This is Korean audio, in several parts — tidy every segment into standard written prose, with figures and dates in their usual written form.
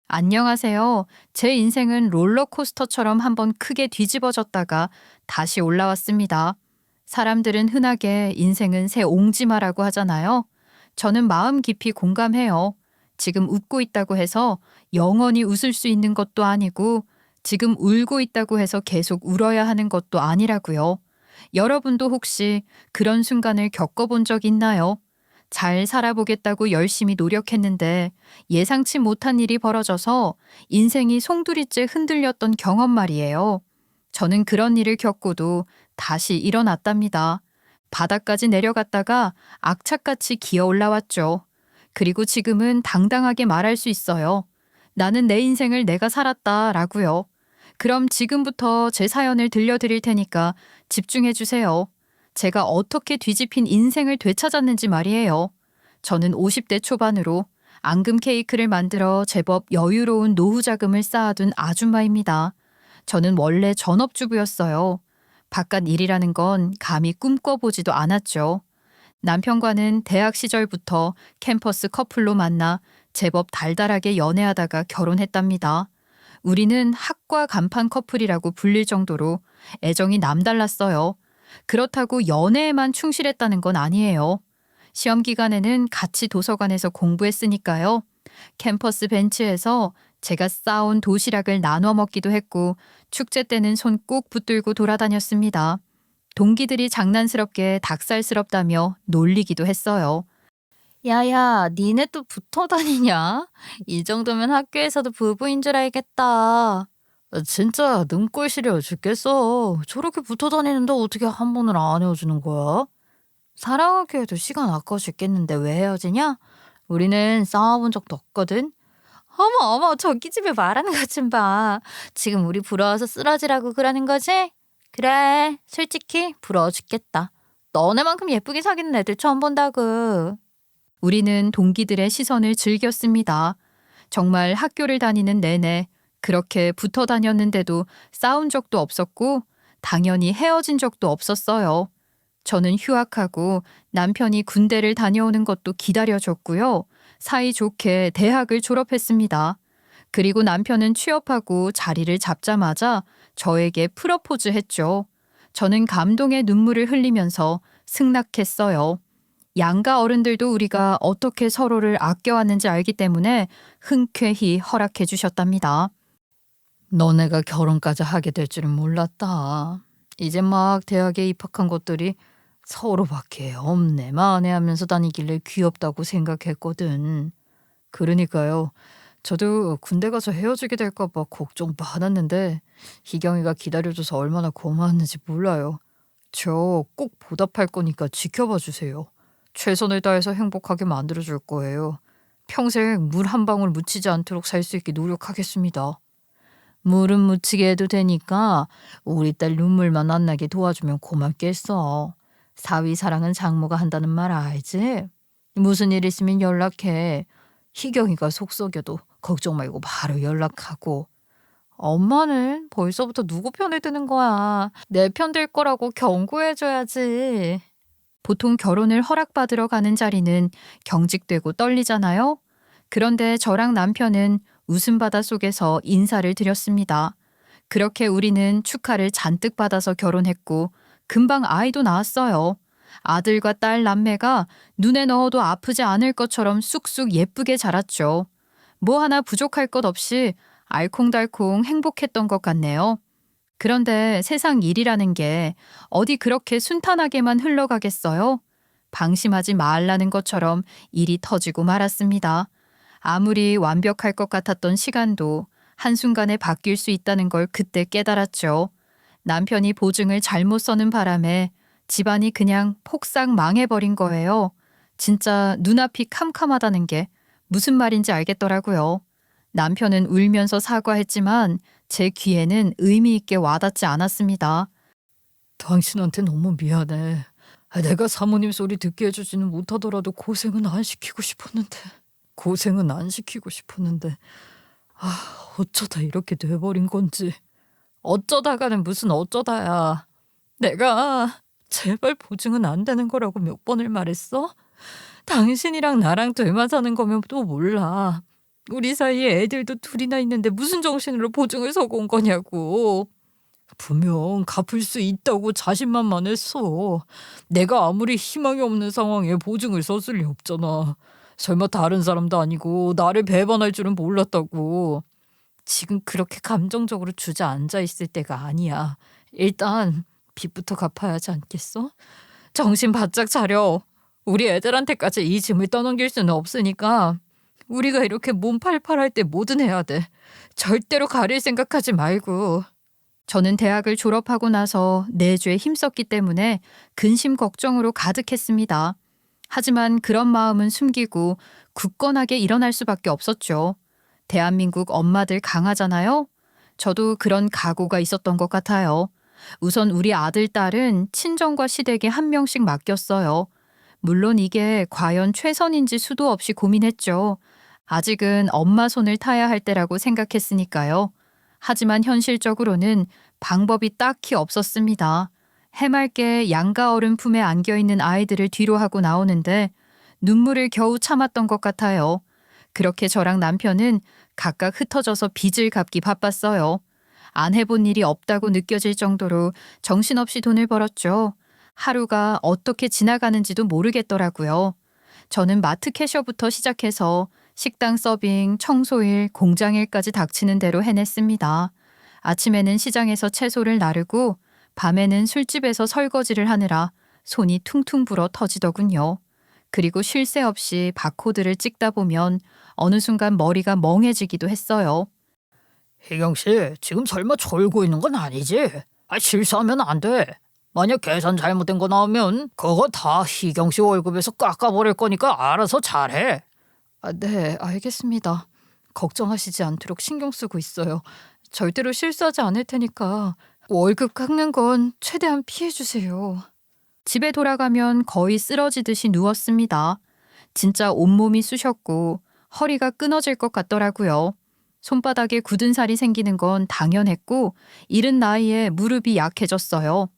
안녕하세요. 제 인생은 롤러코스터처럼 한번 크게 뒤집어졌다가 다시 올라왔습니다. 사람들은 흔하게 인생은 새 옹지마라고 하잖아요. 저는 마음 깊이 공감해요. 지금 웃고 있다고 해서 영원히 웃을 수 있는 것도 아니고 지금 울고 있다고 해서 계속 울어야 하는 것도 아니라고요. 여러분도 혹시 그런 순간을 겪어본 적 있나요? 잘 살아보겠다고 열심히 노력했는데 예상치 못한 일이 벌어져서 인생이 송두리째 흔들렸던 경험 말이에요. 저는 그런 일을 겪고도 다시 일어났답니다. 바닥까지 내려갔다가 악착같이 기어 올라왔죠. 그리고 지금은 당당하게 말할 수 있어요. 나는 내 인생을 내가 살았다라고요. 그럼 지금부터 제 사연을 들려드릴 테니까 집중해 주세요. 제가 어떻게 뒤집힌 인생을 되찾았는지 말이에요. 저는 50대 초반으로 앙금 케이크를 만들어 제법 여유로운 노후 자금을 쌓아둔 아줌마입니다. 저는 원래 전업주부였어요. 바깥 일이라는 건 감히 꿈꿔보지도 않았죠. 남편과는 대학 시절부터 캠퍼스 커플로 만나 제법 달달하게 연애하다가 결혼했답니다. 우리는 학과 간판 커플이라고 불릴 정도로 애정이 남달랐어요. 그렇다고 연애에만 충실했다는 건 아니에요. 시험 기간에는 같이 도서관에서 공부했으니까요. 캠퍼스 벤치에서 제가 싸온 도시락을 나눠 먹기도 했고 축제 때는 손 꼭 붙들고 돌아다녔습니다. 동기들이 장난스럽게 닭살스럽다며 놀리기도 했어요. 야야, 니네 또 붙어 다니냐? 이 정도면 학교에서도 부부인 줄 알겠다. 진짜 눈꼴 시려 죽겠어. 저렇게 붙어 다니는데 어떻게 한 번을 안 헤어지는 거야? 사랑하기에도 시간 아까워 죽겠는데 왜 헤어지냐? 우리는 싸워본 적도 없거든. 어머, 저기 집에 말하는 것 좀 봐. 지금 우리 부러워서 쓰러지라고 그러는 거지? 그래, 솔직히 부러워 죽겠다. 너네만큼 예쁘게 사귀는 애들 처음 본다고. 우리는 동기들의 시선을 즐겼습니다. 정말 학교를 다니는 내내 그렇게 붙어 다녔는데도 싸운 적도 없었고 당연히 헤어진 적도 없었어요. 저는 휴학하고 남편이 군대를 다녀오는 것도 기다려줬고요. 사이좋게 대학을 졸업했습니다. 그리고 남편은 취업하고 자리를 잡자마자 저에게 프러포즈 했죠. 저는 감동의 눈물을 흘리면서 승낙했어요. 양가 어른들도 우리가 어떻게 서로를 아껴왔는지 알기 때문에 흔쾌히 허락해 주셨답니다. 너네가 결혼까지 하게 될 줄은 몰랐다. 이제 막 대학에 입학한 것들이 서로밖에 없네 만회하면서 다니길래 귀엽다고 생각했거든. 그러니까요. 저도 군대 가서 헤어지게 될까 봐 걱정 많았는데 희경이가 기다려줘서 얼마나 고마웠는지 몰라요. 저 꼭 보답할 거니까 지켜봐 주세요. 최선을 다해서 행복하게 만들어줄 거예요. 평생 물 한 방울 묻히지 않도록 살 수 있게 노력하겠습니다. 물은 묻히게 해도 되니까 우리 딸 눈물만 안 나게 도와주면 고맙겠어. 사위 사랑은 장모가 한다는 말 알지? 무슨 일 있으면 연락해. 희경이가 속 썩여도 걱정 말고 바로 연락하고. 엄마는 벌써부터 누구 편에 드는 거야. 내 편 될 거라고 경고해줘야지. 보통 결혼을 허락받으러 가는 자리는 경직되고 떨리잖아요. 그런데 저랑 남편은 웃음바다 속에서 인사를 드렸습니다. 그렇게 우리는 축하를 잔뜩 받아서 결혼했고 금방 아이도 낳았어요. 아들과 딸 남매가 눈에 넣어도 아프지 않을 것처럼 쑥쑥 예쁘게 자랐죠. 뭐 하나 부족할 것 없이 알콩달콩 행복했던 것 같네요. 그런데 세상 일이라는 게 어디 그렇게 순탄하게만 흘러가겠어요? 방심하지 말라는 것처럼 일이 터지고 말았습니다. 아무리 완벽할 것 같았던 시간도 한순간에 바뀔 수 있다는 걸 그때 깨달았죠. 남편이 보증을 잘못 서는 바람에 집안이 그냥 폭삭 망해버린 거예요. 진짜 눈앞이 캄캄하다는 게 무슨 말인지 알겠더라고요. 남편은 울면서 사과했지만 제 귀에는 의미 있게 와닿지 않았습니다. 당신한테 너무 미안해. 내가 사모님 소리 듣게 해주지는 못하더라도 고생은 안 시키고 싶었는데. 어쩌다 이렇게 돼버린 건지. 어쩌다가는 무슨 어쩌다야. 내가 제발 보증은 안 되는 거라고 몇 번을 말했어? 당신이랑 나랑 둘만 사는 거면 또 몰라. 우리 사이에 애들도 둘이나 있는데 무슨 정신으로 보증을 서고 온 거냐고. 분명 갚을 수 있다고 자신만만했어. 내가 아무리 희망이 없는 상황에 보증을 섰을 리 없잖아. 설마 다른 사람도 아니고 나를 배반할 줄은 몰랐다고. 지금 그렇게 감정적으로 주저앉아 있을 때가 아니야. 일단 빚부터 갚아야 하지 않겠어? 정신 바짝 차려. 우리 애들한테까지 이 짐을 떠넘길 수는 없으니까 우리가 이렇게 몸 팔팔할 때 뭐든 해야 돼. 절대로 가릴 생각하지 말고. 저는 대학을 졸업하고 나서 내주에 힘썼기 때문에 근심 걱정으로 가득했습니다. 하지만 그런 마음은 숨기고 굳건하게 일어날 수밖에 없었죠. 대한민국 엄마들 강하잖아요. 저도 그런 각오가 있었던 것 같아요. 우선 우리 아들, 딸은 친정과 시댁에 한 명씩 맡겼어요. 물론 이게 과연 최선인지 수도 없이 고민했죠. 아직은 엄마 손을 타야 할 때라고 생각했으니까요. 하지만 현실적으로는 방법이 딱히 없었습니다. 해맑게 양가 어른 품에 안겨있는 아이들을 뒤로 하고 나오는데 눈물을 겨우 참았던 것 같아요. 그렇게 저랑 남편은 각각 흩어져서 빚을 갚기 바빴어요. 안 해본 일이 없다고 느껴질 정도로 정신없이 돈을 벌었죠. 하루가 어떻게 지나가는지도 모르겠더라고요. 저는 마트 캐셔부터 시작해서 식당 서빙, 청소일, 공장일까지 닥치는 대로 해냈습니다. 아침에는 시장에서 채소를 나르고 밤에는 술집에서 설거지를 하느라 손이 퉁퉁 불어 터지더군요. 그리고 쉴 새 없이 바코드를 찍다 보면 어느 순간 머리가 멍해지기도 했어요. 희경 씨, 지금 설마 졸고 있는 건 아니지? 실수하면 안 돼. 만약 계산 잘못된 거 나오면 그거 다 희경 씨 월급에서 깎아버릴 거니까 알아서 잘해. 네, 알겠습니다. 걱정하시지 않도록 신경 쓰고 있어요. 절대로 실수하지 않을 테니까 월급 깎는 건 최대한 피해주세요. 집에 돌아가면 거의 쓰러지듯이 누웠습니다. 진짜 온몸이 쑤셨고 허리가 끊어질 것 같더라고요. 손바닥에 굳은 살이 생기는 건 당연했고 이른 나이에 무릎이 약해졌어요.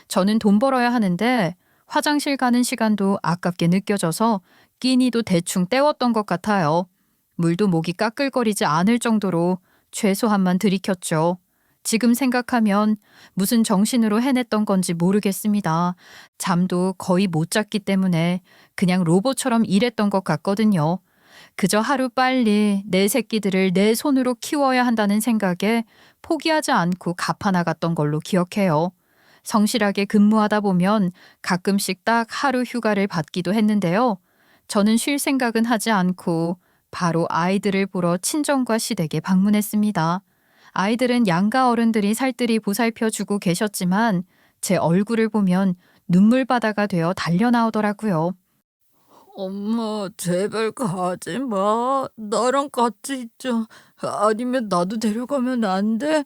저는 돈 벌어야 하는데 화장실 가는 시간도 아깝게 느껴져서 끼니도 대충 때웠던 것 같아요. 물도 목이 까끌거리지 않을 정도로 최소한만 들이켰죠. 지금 생각하면 무슨 정신으로 해냈던 건지 모르겠습니다. 잠도 거의 못 잤기 때문에 그냥 로봇처럼 일했던 것 같거든요. 그저 하루 빨리 내 새끼들을 내 손으로 키워야 한다는 생각에 포기하지 않고 갚아나갔던 걸로 기억해요. 성실하게 근무하다 보면 가끔씩 딱 하루 휴가를 받기도 했는데요. 저는 쉴 생각은 하지 않고 바로 아이들을 보러 친정과 시댁에 방문했습니다. 아이들은 양가 어른들이 살뜰히 보살펴주고 계셨지만 제 얼굴을 보면 눈물바다가 되어 달려나오더라고요. 엄마, 제발 가지 마. 나랑 같이 있자. 아니면 나도 데려가면 안 돼?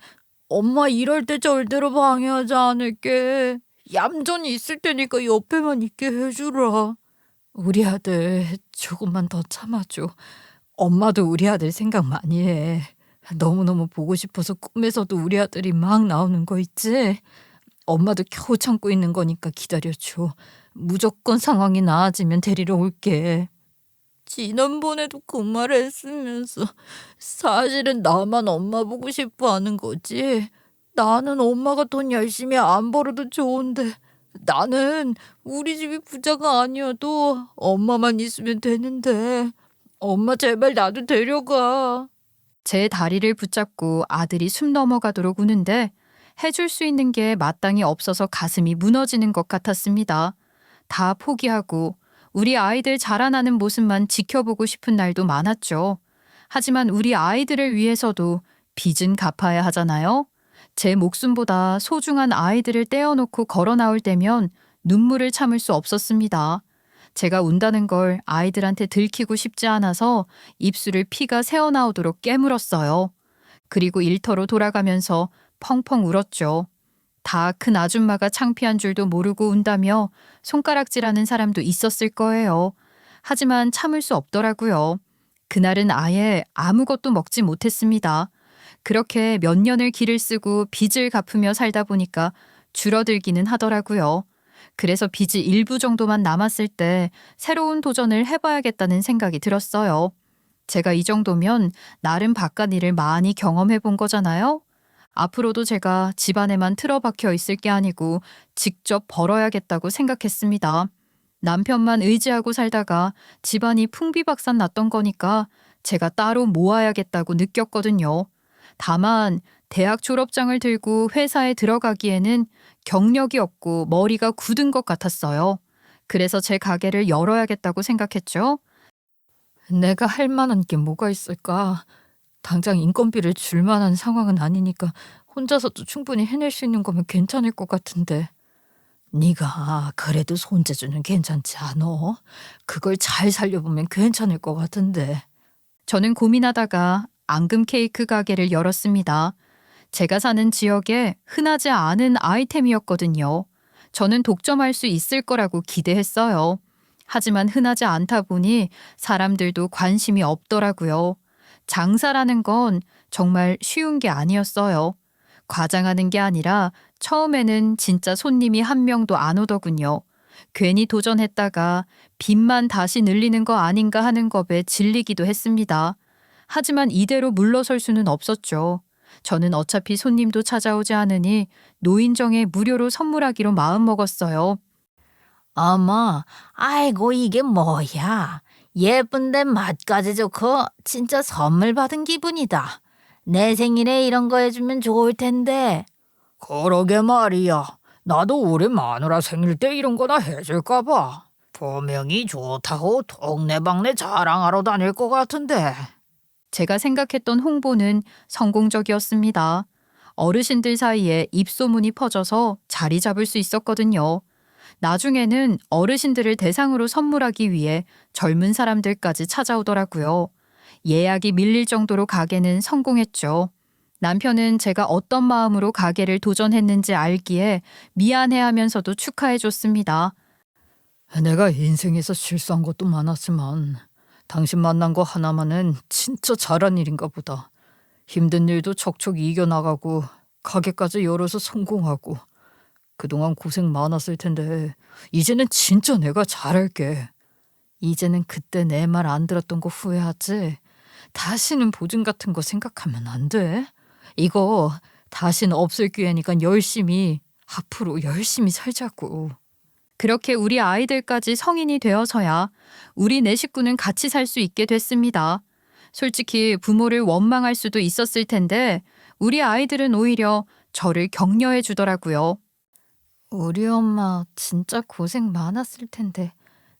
엄마 이럴 때 절대로 방해하지 않을게. 얌전히 있을 테니까 옆에만 있게 해주라. 우리 아들 조금만 더 참아줘. 엄마도 우리 아들 생각 많이 해. 너무너무 보고 싶어서 꿈에서도 우리 아들이 막 나오는 거 있지? 엄마도 겨우 참고 있는 거니까 기다려줘. 무조건 상황이 나아지면 데리러 올게. 지난번에도 그 말 했으면서 사실은 나만 엄마 보고 싶어 하는 거지. 나는 엄마가 돈 열심히 안 벌어도 좋은데 나는 우리 집이 부자가 아니어도 엄마만 있으면 되는데 엄마 제발 나도 데려가. 제 다리를 붙잡고 아들이 숨 넘어가도록 우는데 해줄 수 있는 게 마땅히 없어서 가슴이 무너지는 것 같았습니다. 다 포기하고 우리 아이들 자라나는 모습만 지켜보고 싶은 날도 많았죠. 하지만 우리 아이들을 위해서도 빚은 갚아야 하잖아요. 제 목숨보다 소중한 아이들을 떼어놓고 걸어 나올 때면 눈물을 참을 수 없었습니다. 제가 운다는 걸 아이들한테 들키고 싶지 않아서 입술을 피가 새어나오도록 깨물었어요. 그리고 일터로 돌아가면서 펑펑 울었죠. 다 큰 아줌마가 창피한 줄도 모르고 운다며 손가락질하는 사람도 있었을 거예요. 하지만 참을 수 없더라고요. 그날은 아예 아무것도 먹지 못했습니다. 그렇게 몇 년을 기를 쓰고 빚을 갚으며 살다 보니까 줄어들기는 하더라고요. 그래서 빚이 일부 정도만 남았을 때 새로운 도전을 해봐야겠다는 생각이 들었어요. 제가 이 정도면 나름 바깥 일을 많이 경험해 본 거잖아요. 앞으로도 제가 집안에만 틀어박혀 있을 게 아니고 직접 벌어야겠다고 생각했습니다. 남편만 의지하고 살다가 집안이 풍비박산 났던 거니까 제가 따로 모아야겠다고 느꼈거든요. 다만 대학 졸업장을 들고 회사에 들어가기에는 경력이 없고 머리가 굳은 것 같았어요. 그래서 제 가게를 열어야겠다고 생각했죠. 내가 할 만한 게 뭐가 있을까? 당장 인건비를 줄 만한 상황은 아니니까 혼자서도 충분히 해낼 수 있는 거면 괜찮을 것 같은데. 네가 그래도 손재주는 괜찮지 않어? 그걸 잘 살려보면 괜찮을 것 같은데. 저는 고민하다가 앙금 케이크 가게를 열었습니다. 제가 사는 지역에 흔하지 않은 아이템이었거든요. 저는 독점할 수 있을 거라고 기대했어요. 하지만 흔하지 않다 보니 사람들도 관심이 없더라고요. 장사라는 건 정말 쉬운 게 아니었어요. 과장하는 게 아니라 처음에는 진짜 손님이 한 명도 안 오더군요. 괜히 도전했다가 빚만 다시 늘리는 거 아닌가 하는 겁에 질리기도 했습니다. 하지만 이대로 물러설 수는 없었죠. 저는 어차피 손님도 찾아오지 않으니 노인정에 무료로 선물하기로 마음먹었어요. 어머, 아이고 이게 뭐야. 예쁜데 맛까지 좋고 진짜 선물 받은 기분이다. 내 생일에 이런 거 해주면 좋을 텐데. 그러게 말이야. 나도 우리 마누라 생일 때 이런 거나 해줄까 봐. 분명히 좋다고 동네방네 자랑하러 다닐 것 같은데. 제가 생각했던 홍보는 성공적이었습니다. 어르신들 사이에 입소문이 퍼져서 자리 잡을 수 있었거든요. 나중에는 어르신들을 대상으로 선물하기 위해 젊은 사람들까지 찾아오더라고요. 예약이 밀릴 정도로 가게는 성공했죠. 남편은 제가 어떤 마음으로 가게를 도전했는지 알기에 미안해하면서도 축하해줬습니다. 내가 인생에서 실수한 것도 많았지만 당신 만난 거 하나만은 진짜 잘한 일인가 보다. 힘든 일도 척척 이겨나가고 가게까지 열어서 성공하고 그동안 고생 많았을 텐데 이제는 진짜 내가 잘할게. 이제는 그때 내 말 안 들었던 거 후회하지? 다시는 보증 같은 거 생각하면 안 돼. 이거 다시는 없을 기회니까 앞으로 열심히 살자고. 그렇게 우리 아이들까지 성인이 되어서야 우리 네 식구는 같이 살 수 있게 됐습니다. 솔직히 부모를 원망할 수도 있었을 텐데 우리 아이들은 오히려 저를 격려해 주더라고요. 우리 엄마 진짜 고생 많았을 텐데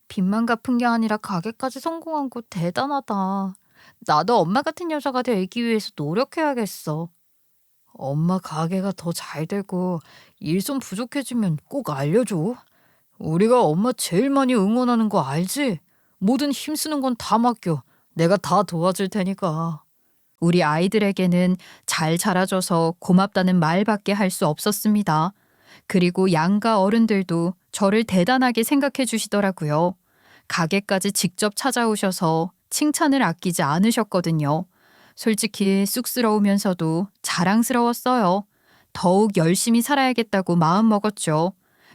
빚만 갚은 게 아니라 가게까지 성공한 거 대단하다. 나도 엄마 같은 여자가 되기 위해서 노력해야겠어. 엄마 가게가 더 잘 되고 일 좀 부족해지면 꼭 알려줘. 우리가 엄마 제일 많이 응원하는 거 알지? 뭐든 힘쓰는 건 다 맡겨. 내가 다 도와줄 테니까. 우리 아이들에게는 잘 자라줘서 고맙다는 말밖에 할 수 없었습니다. 그리고 양가 어른들도 저를 대단하게 생각해 주시더라고요. 가게까지 직접 찾아오셔서 칭찬을 아끼지 않으셨거든요. 솔직히 쑥스러우면서도 자랑스러웠어요. 더욱 열심히 살아야겠다고 마음먹었죠.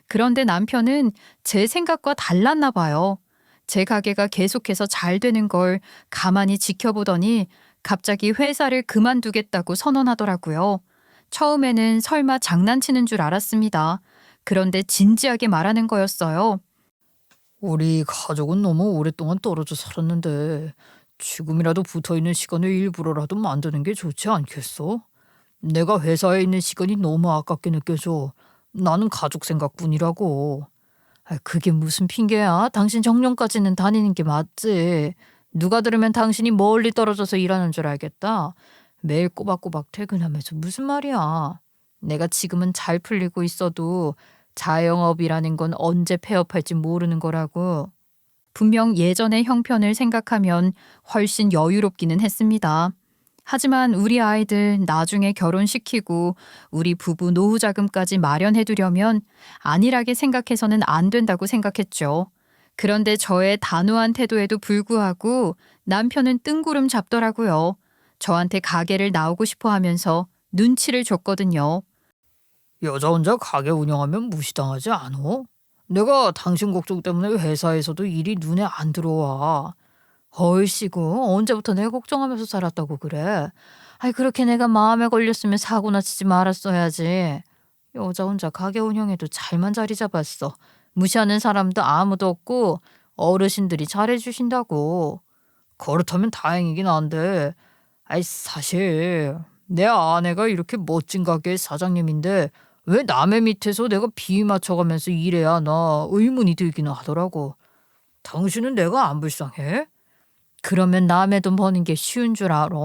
그런데 남편은 제 생각과 달랐나 봐요. 제 가게가 계속해서 잘 되는 걸 가만히 지켜보더니 갑자기 회사를 그만두겠다고 선언하더라고요. 처음에는 설마 장난치는 줄 알았습니다. 그런데 진지하게 말하는 거였어요. 우리 가족은 너무 오랫동안 떨어져 살았는데 지금이라도 붙어있는 시간을 일부러라도 만드는 게 좋지 않겠어? 내가 회사에 있는 시간이 너무 아깝게 느껴져. 나는 가족 생각뿐이라고. 그게 무슨 핑계야? 당신 정년까지는 다니는 게 맞지. 누가 들으면 당신이 멀리 떨어져서 일하는 줄 알겠다. 매일 꼬박꼬박 퇴근하면서 무슨 말이야. 내가 지금은 잘 풀리고 있어도 자영업이라는 건 언제 폐업할지 모르는 거라고. 분명 예전의 형편을 생각하면 훨씬 여유롭기는 했습니다. 하지만 우리 아이들 나중에 결혼시키고 우리 부부 노후 자금까지 마련해두려면 안일하게 생각해서는 안 된다고 생각했죠. 그런데 저의 단호한 태도에도 불구하고 남편은 뜬구름 잡더라고요. 저한테 가게를 나오고 싶어 하면서 눈치를 줬거든요. 여자 혼자 가게 운영하면 무시당하지 않어? 내가 당신 걱정 때문에 회사에서도 일이 눈에 안 들어와. 얼씨구 언제부터 내 걱정하면서 살았다고 그래. 아이 그렇게 내가 마음에 걸렸으면 사고나 치지 말았어야지. 여자 혼자 가게 운영해도 잘만 자리 잡았어. 무시하는 사람도 아무도 없고 어르신들이 잘해주신다고. 그렇다면 다행이긴 한데 아이 사실 내 아내가 이렇게 멋진 가게 사장님인데 왜 남의 밑에서 내가 비위 맞춰가면서 일해야 하나 의문이 들기는 하더라고. 당신은 내가 안 불쌍해? 그러면 남의 돈 버는 게 쉬운 줄 알아?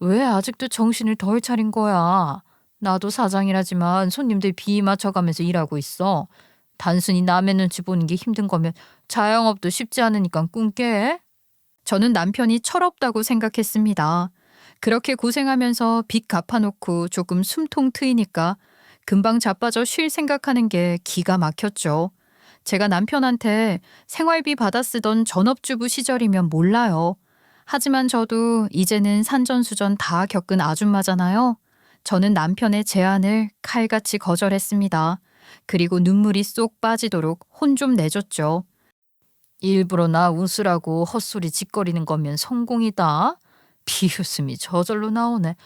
왜 아직도 정신을 덜 차린 거야? 나도 사장이라지만 손님들 비위 맞춰가면서 일하고 있어. 단순히 남의 눈치 보는 게 힘든 거면 자영업도 쉽지 않으니까 꿈깨. 저는 남편이 철없다고 생각했습니다. 그렇게 고생하면서 빚 갚아놓고 조금 숨통 트이니까 금방 자빠져 쉴 생각하는 게 기가 막혔죠. 제가 남편한테 생활비 받아 쓰던 전업주부 시절이면 몰라요. 하지만 저도 이제는 산전수전 다 겪은 아줌마잖아요. 저는 남편의 제안을 칼같이 거절했습니다. 그리고 눈물이 쏙 빠지도록 혼 좀 내줬죠. 일부러 나 웃으라고 헛소리 짓거리는 거면 성공이다. 비웃음이 저절로 나오네.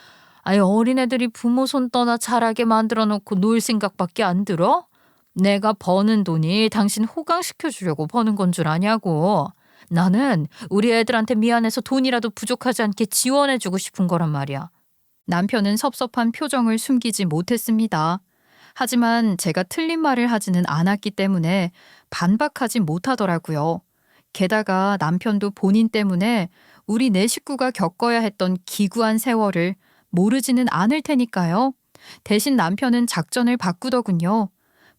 아니 어린애들이 부모 손 떠나 자라게 만들어 놓고 놀 생각밖에 안 들어? 내가 버는 돈이 당신 호강시켜 주려고 버는 건 줄 아냐고. 나는 우리 애들한테 미안해서 돈이라도 부족하지 않게 지원해 주고 싶은 거란 말이야. 남편은 섭섭한 표정을 숨기지 못했습니다. 하지만 제가 틀린 말을 하지는 않았기 때문에 반박하지 못하더라고요. 게다가 남편도 본인 때문에 우리 네 식구가 겪어야 했던 기구한 세월을 모르지는 않을 테니까요. 대신 남편은 작전을 바꾸더군요.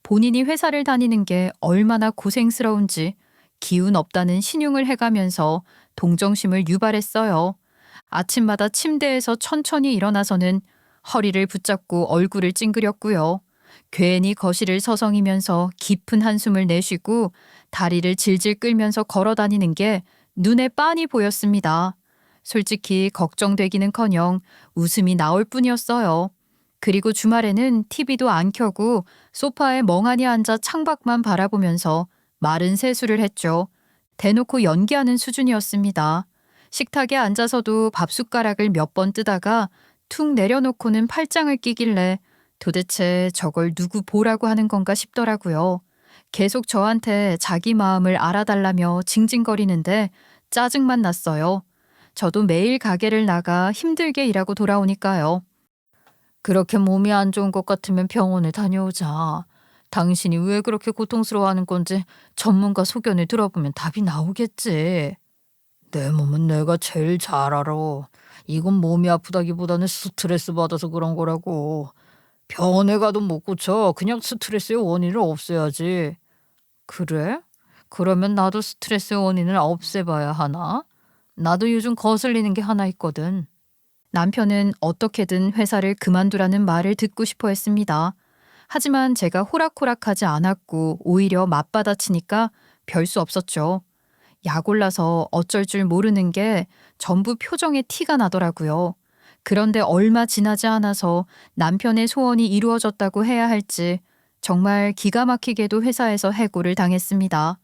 본인이 회사를 다니는 게 얼마나 고생스러운지 기운 없다는 신용을 해가면서 동정심을 유발했어요. 아침마다 침대에서 천천히 일어나서는 허리를 붙잡고 얼굴을 찡그렸고요. 괜히 거실을 서성이면서 깊은 한숨을 내쉬고 다리를 질질 끌면서 걸어 다니는 게 눈에 빤히 보였습니다. 솔직히 걱정되기는커녕 웃음이 나올 뿐이었어요. 그리고 주말에는 TV도 안 켜고 소파에 멍하니 앉아 창밖만 바라보면서 마른 세수를 했죠. 대놓고 연기하는 수준이었습니다. 식탁에 앉아서도 밥숟가락을 몇 번 뜨다가 툭 내려놓고는 팔짱을 끼길래 도대체 저걸 누구 보라고 하는 건가 싶더라고요. 계속 저한테 자기 마음을 알아달라며 징징거리는데 짜증만 났어요. 저도 매일 가게를 나가 힘들게 일하고 돌아오니까요. 그렇게 몸이 안 좋은 것 같으면 병원에 다녀오자. 당신이 왜 그렇게 고통스러워하는 건지 전문가 소견을 들어보면 답이 나오겠지. 내 몸은 내가 제일 잘 알아. 이건 몸이 아프다기보다는 스트레스 받아서 그런 거라고. 병원에 가도 못 고쳐. 그냥 스트레스의 원인을 없애야지. 그래? 그러면 나도 스트레스의 원인을 없애봐야 하나? 나도 요즘 거슬리는 게 하나 있거든. 남편은 어떻게든 회사를 그만두라는 말을 듣고 싶어 했습니다. 하지만 제가 호락호락하지 않았고 오히려 맞받아치니까 별 수 없었죠. 약 올라서 어쩔 줄 모르는 게 전부 표정에 티가 나더라고요. 그런데 얼마 지나지 않아서 남편의 소원이 이루어졌다고 해야 할지 정말 기가 막히게도 회사에서 해고를 당했습니다.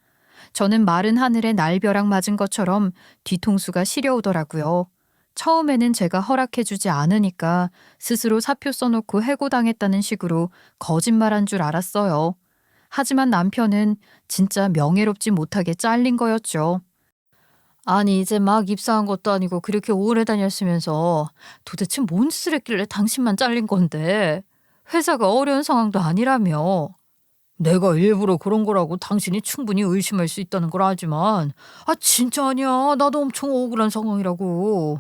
저는 마른 하늘에 날벼락 맞은 것처럼 뒤통수가 시려오더라고요. 처음에는 제가 허락해주지 않으니까 스스로 사표 써놓고 해고당했다는 식으로 거짓말한 줄 알았어요. 하지만 남편은 진짜 명예롭지 못하게 잘린 거였죠. 아니 이제 막 입사한 것도 아니고 그렇게 오래 다녔으면서 도대체 뭔 짓을 했길래 당신만 잘린 건데. 회사가 어려운 상황도 아니라며. 내가 일부러 그런 거라고 당신이 충분히 의심할 수 있다는 걸 알지만 진짜 아니야. 나도 엄청 억울한 상황이라고.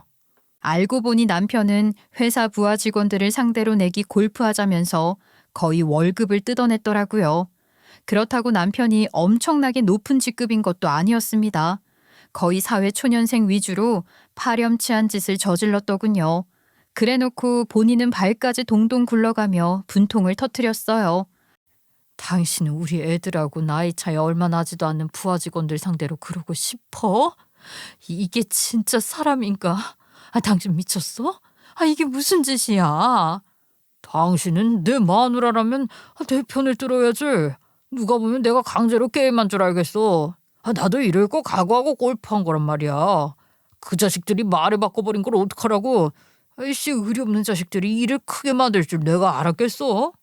알고 보니 남편은 회사 부하 직원들을 상대로 내기 골프하자면서 거의 월급을 뜯어냈더라고요. 그렇다고 남편이 엄청나게 높은 직급인 것도 아니었습니다. 거의 사회 초년생 위주로 파렴치한 짓을 저질렀더군요. 그래놓고 본인은 발까지 동동 굴러가며 분통을 터뜨렸어요. 당신은 우리 애들하고 나이 차이 얼마 나지도 않는 부하 직원들 상대로 그러고 싶어? 이게 진짜 사람인가? 당신 미쳤어? 이게 무슨 짓이야? 당신은 내 마누라라면 내 편을 들어야지. 누가 보면 내가 강제로 게임한 줄 알겠어. 나도 이럴 거 각오하고 골프한 거란 말이야. 그 자식들이 말을 바꿔버린 걸 어떡하라고. 아이씨 의리 없는 자식들이 일을 크게 만들 줄 내가 알았겠어?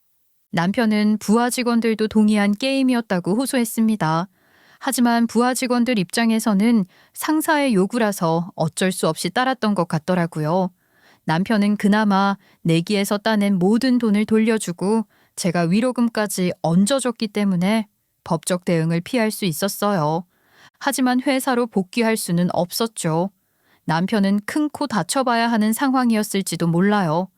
남편은 부하 직원들도 동의한 게임이었다고 호소했습니다. 하지만 부하 직원들 입장에서는 상사의 요구라서 어쩔 수 없이 따랐던 것 같더라고요. 남편은 그나마 내기에서 따낸 모든 돈을 돌려주고 제가 위로금까지 얹어줬기 때문에 법적 대응을 피할 수 있었어요. 하지만 회사로 복귀할 수는 없었죠. 남편은 큰 코 다쳐봐야 하는 상황이었을지도 몰라요.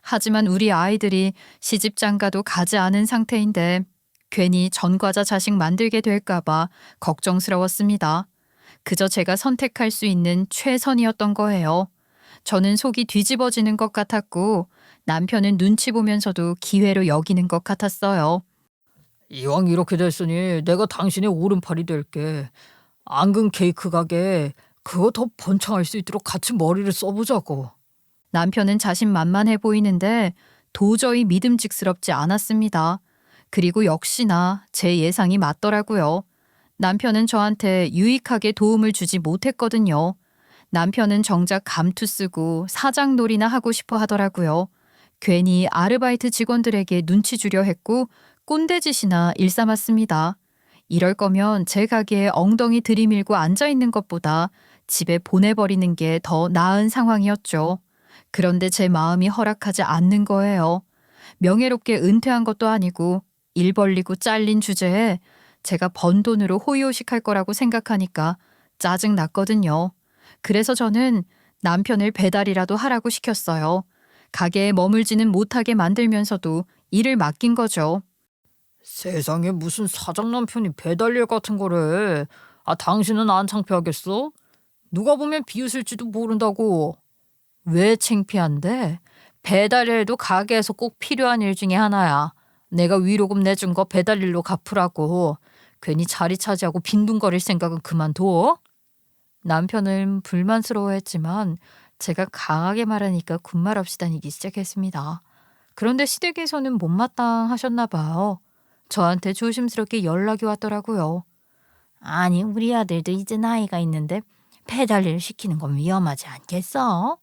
하지만 우리 아이들이 시집장가도 가지 않은 상태인데 괜히 전과자 자식 만들게 될까봐 걱정스러웠습니다. 그저 제가 선택할 수 있는 최선이었던 거예요. 저는 속이 뒤집어지는 것 같았고 남편은 눈치 보면서도 기회로 여기는 것 같았어요. 이왕 이렇게 됐으니 내가 당신의 오른팔이 될게. 앙금 케이크 가게 그거 더 번창할 수 있도록 같이 머리를 써보자고. 남편은 자신만만해 보이는데 도저히 믿음직스럽지 않았습니다. 그리고 역시나 제 예상이 맞더라고요. 남편은 저한테 유익하게 도움을 주지 못했거든요. 남편은 정작 감투 쓰고 사장놀이나 하고 싶어 하더라고요. 괜히 아르바이트 직원들에게 눈치 주려 했고 꼰대짓이나 일삼았습니다. 이럴 거면 제 가게에 엉덩이 들이밀고 앉아있는 것보다 집에 보내버리는 게 더 나은 상황이었죠. 그런데 제 마음이 허락하지 않는 거예요. 명예롭게 은퇴한 것도 아니고 일 벌리고 잘린 주제에 제가 번 돈으로 호의호식할 거라고 생각하니까 짜증 났거든요. 그래서 저는 남편을 배달이라도 하라고 시켰어요. 가게에 머물지는 못하게 만들면서도 일을 맡긴 거죠. 세상에 무슨 사장 남편이 배달일 같은 거래. 당신은 안 창피하겠어? 누가 보면 비웃을지도 모른다고. 왜 창피한데? 배달일도 가게에서 꼭 필요한 일 중에 하나야. 내가 위로금 내준 거 배달일로 갚으라고. 괜히 자리 차지하고 빈둥거릴 생각은 그만둬. 남편은 불만스러워했지만 제가 강하게 말하니까 군말 없이 다니기 시작했습니다. 그런데 시댁에서는 못마땅하셨나 봐요. 저한테 조심스럽게 연락이 왔더라고요. 아니 우리 아들도 이제 나이가 있는데 배달일 시키는 건 위험하지 않겠어?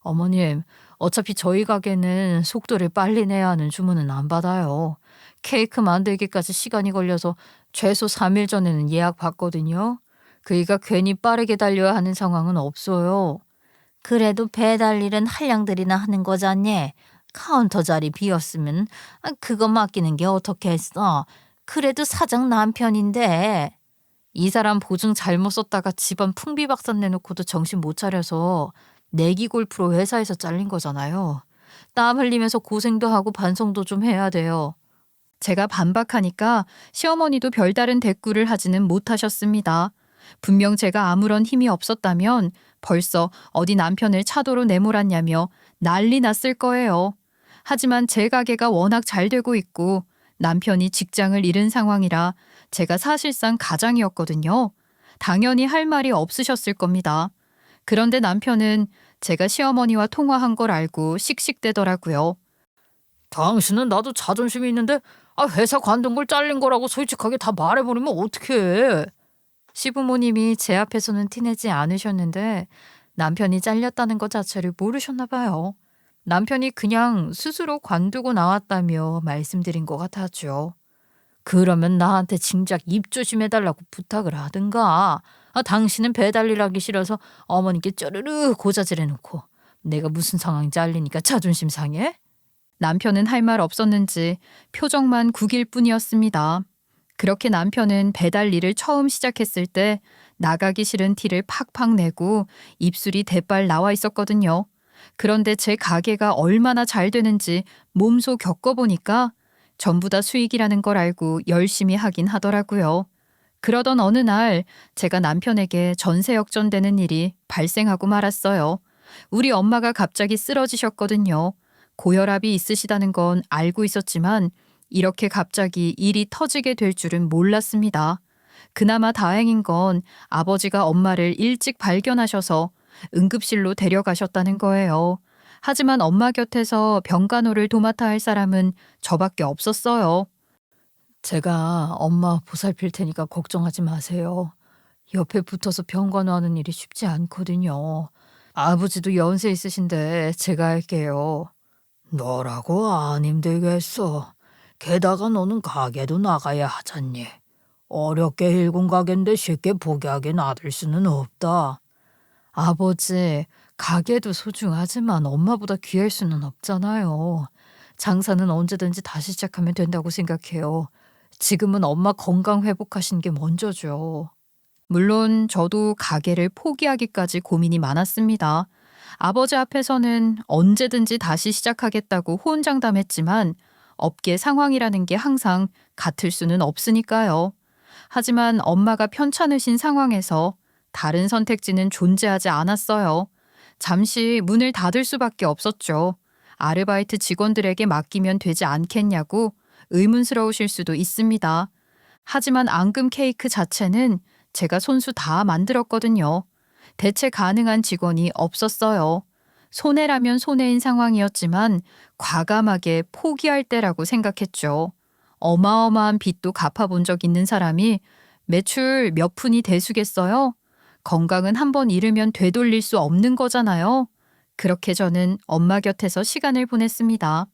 어머님, 어차피 저희 가게는 속도를 빨리 내야 하는 주문은 안 받아요. 케이크 만들기까지 시간이 걸려서 최소 3일 전에는 예약 받거든요. 그이가 괜히 빠르게 달려야 하는 상황은 없어요. 그래도 배달일은 한량들이나 하는 거잖니. 카운터 자리 비었으면 그거 맡기는 게 어떻겠어. 그래도 사장 남편인데. 이 사람 보증 잘못 썼다가 집안 풍비박산 내놓고도 정신 못 차려서 내기 골프로 회사에서 잘린 거잖아요. 땀 흘리면서 고생도 하고 반성도 좀 해야 돼요. 제가 반박하니까 시어머니도 별다른 대꾸를 하지는 못하셨습니다. 분명 제가 아무런 힘이 없었다면 벌써 어디 남편을 차도로 내몰았냐며 난리 났을 거예요. 하지만 제 가게가 워낙 잘 되고 있고 남편이 직장을 잃은 상황이라 제가 사실상 가장이었거든요. 당연히 할 말이 없으셨을 겁니다. 그런데 남편은 제가 시어머니와 통화한 걸 알고 씩씩대더라고요. 당신은 나도 자존심이 있는데 회사 관둔 걸 잘린 거라고 솔직하게 다 말해버리면 어떡해. 시부모님이 제 앞에서는 티내지 않으셨는데 남편이 잘렸다는 것 자체를 모르셨나 봐요. 남편이 그냥 스스로 관두고 나왔다며 말씀드린 것 같았죠. 그러면 나한테 진작 입 조심해달라고 부탁을 하든가. 당신은 배달일 하기 싫어서 어머니께 쪼르르 고자질해놓고 내가 무슨 상황인지 알리니까 자존심 상해? 남편은 할 말 없었는지 표정만 구길 뿐이었습니다. 그렇게 남편은 배달 일을 처음 시작했을 때 나가기 싫은 티를 팍팍 내고 입술이 대빨 나와 있었거든요. 그런데 제 가게가 얼마나 잘 되는지 몸소 겪어보니까 전부 다 수익이라는 걸 알고 열심히 하긴 하더라고요. 그러던 어느 날 제가 남편에게 전세 역전되는 일이 발생하고 말았어요. 우리 엄마가 갑자기 쓰러지셨거든요. 고혈압이 있으시다는 건 알고 있었지만 이렇게 갑자기 일이 터지게 될 줄은 몰랐습니다. 그나마 다행인 건 아버지가 엄마를 일찍 발견하셔서 응급실로 데려가셨다는 거예요. 하지만 엄마 곁에서 병간호를 도맡아 할 사람은 저밖에 없었어요. 제가 엄마 보살필 테니까 걱정하지 마세요. 옆에 붙어서 병간호하는 일이 쉽지 않거든요. 아버지도 연세 있으신데 제가 할게요. 너라고 안 힘들겠어. 게다가 너는 가게도 나가야 하잖니. 어렵게 일군 가게인데 쉽게 포기하게 놔둘 수는 없다. 아버지, 가게도 소중하지만 엄마보다 귀할 수는 없잖아요. 장사는 언제든지 다시 시작하면 된다고 생각해요. 지금은 엄마 건강 회복하신 게 먼저죠. 물론 저도 가게를 포기하기까지 고민이 많았습니다. 아버지 앞에서는 언제든지 다시 시작하겠다고 호언장담했지만 업계 상황이라는 게 항상 같을 수는 없으니까요. 하지만 엄마가 편찮으신 상황에서 다른 선택지는 존재하지 않았어요. 잠시 문을 닫을 수밖에 없었죠. 아르바이트 직원들에게 맡기면 되지 않겠냐고 의문스러우실 수도 있습니다. 하지만 앙금 케이크 자체는 제가 손수 다 만들었거든요. 대체 가능한 직원이 없었어요. 손해라면 손해인 상황이었지만 과감하게 포기할 때라고 생각했죠. 어마어마한 빚도 갚아본 적 있는 사람이 매출 몇 푼이 대수겠어요? 건강은 한번 잃으면 되돌릴 수 없는 거잖아요. 그렇게 저는 엄마 곁에서 시간을 보냈습니다.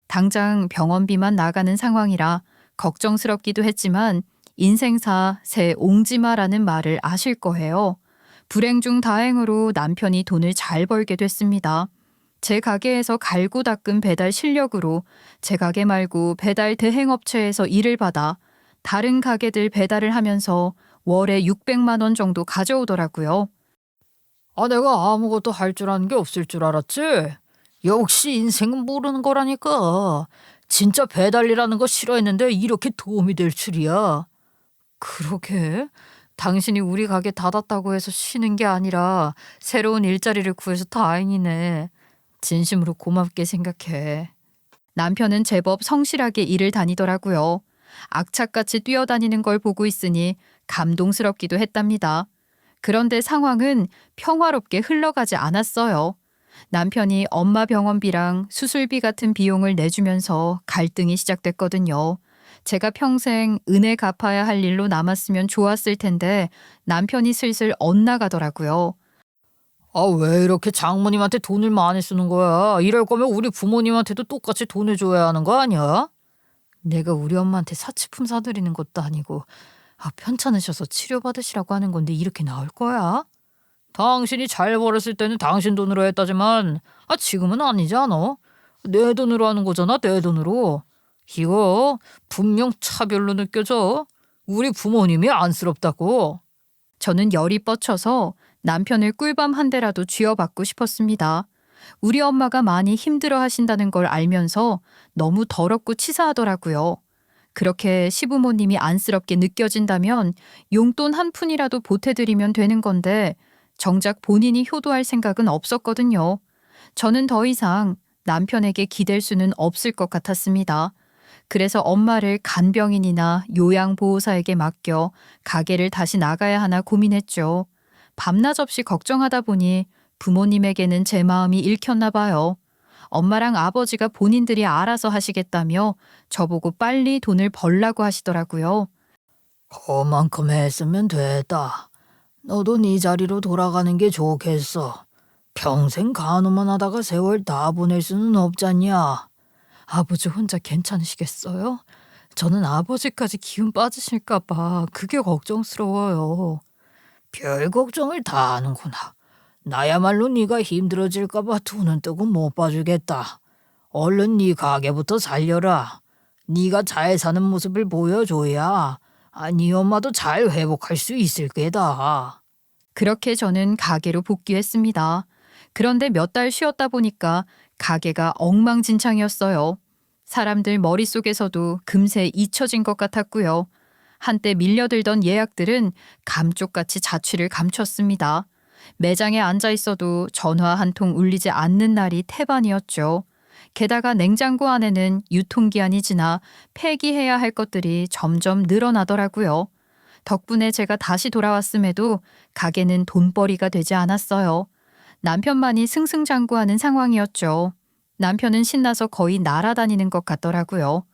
당장 병원비만 나가는 상황이라 걱정스럽기도 했지만 인생사 새 옹지마라는 말을 아실 거예요. 불행 중 다행으로 남편이 돈을 잘 벌게 됐습니다. 제 가게에서 갈고 닦은 배달 실력으로 제 가게 말고 배달 대행업체에서 일을 받아 다른 가게들 배달을 하면서 월에 600만 원 정도 가져오더라고요. 내가 아무것도 할 줄 아는 게 없을 줄 알았지? 역시 인생은 모르는 거라니까. 진짜 배달이라는 거 싫어했는데 이렇게 도움이 될 줄이야. 그러게. 당신이 우리 가게 닫았다고 해서 쉬는 게 아니라 새로운 일자리를 구해서 다행이네. 진심으로 고맙게 생각해. 남편은 제법 성실하게 일을 다니더라고요. 악착같이 뛰어다니는 걸 보고 있으니 감동스럽기도 했답니다. 그런데 상황은 평화롭게 흘러가지 않았어요. 남편이 엄마 병원비랑 수술비 같은 비용을 내주면서 갈등이 시작됐거든요. 제가 평생 은혜 갚아야 할 일로 남았으면 좋았을 텐데 남편이 슬슬 엇나가더라고요. 왜 이렇게 장모님한테 돈을 많이 쓰는 거야? 이럴 거면 우리 부모님한테도 똑같이 돈을 줘야 하는 거 아니야? 내가 우리 엄마한테 사치품 사드리는 것도 아니고 편찮으셔서 치료받으시라고 하는 건데 이렇게 나올 거야? 당신이 잘 벌었을 때는 당신 돈으로 했다지만 지금은 아니지 않아? 내 돈으로 하는 거잖아, 내 돈으로. 이거 분명 차별로 느껴져. 우리 부모님이 안쓰럽다고. 저는 열이 뻗쳐서 남편을 꿀밤 한 대라도 쥐어받고 싶었습니다. 우리 엄마가 많이 힘들어 하신다는 걸 알면서 너무 더럽고 치사하더라고요. 그렇게 시부모님이 안쓰럽게 느껴진다면 용돈 한 푼이라도 보태드리면 되는 건데 정작 본인이 효도할 생각은 없었거든요. 저는 더 이상 남편에게 기댈 수는 없을 것 같았습니다. 그래서 엄마를 간병인이나 요양보호사에게 맡겨 가게를 다시 나가야 하나 고민했죠. 밤낮 없이 걱정하다 보니 부모님에게는 제 마음이 읽혔나 봐요. 엄마랑 아버지가 본인들이 알아서 하시겠다며 저보고 빨리 돈을 벌라고 하시더라고요. 그만큼 했으면 됐다. 너도 네 자리로 돌아가는 게 좋겠어. 평생 간호만 하다가 세월 다 보낼 수는 없잖냐. 아버지 혼자 괜찮으시겠어요? 저는 아버지까지 기운 빠지실까 봐 그게 걱정스러워요. 별 걱정을 다 하는구나. 나야말로 네가 힘들어질까 봐 두 눈 뜨고 못 봐주겠다. 얼른 네 가게부터 살려라. 네가 잘 사는 모습을 보여줘야 네 엄마도 잘 회복할 수 있을 게다. 그렇게 저는 가게로 복귀했습니다. 그런데 몇 달 쉬었다 보니까 가게가 엉망진창이었어요. 사람들 머릿속에서도 금세 잊혀진 것 같았고요. 한때 밀려들던 예약들은 감쪽같이 자취를 감췄습니다. 매장에 앉아 있어도 전화 한 통 울리지 않는 날이 태반이었죠. 게다가 냉장고 안에는 유통기한이 지나 폐기해야 할 것들이 점점 늘어나더라고요. 덕분에 제가 다시 돌아왔음에도 가게는 돈벌이가 되지 않았어요. 남편만이 승승장구하는 상황이었죠. 남편은 신나서 거의 날아다니는 것 같더라고요.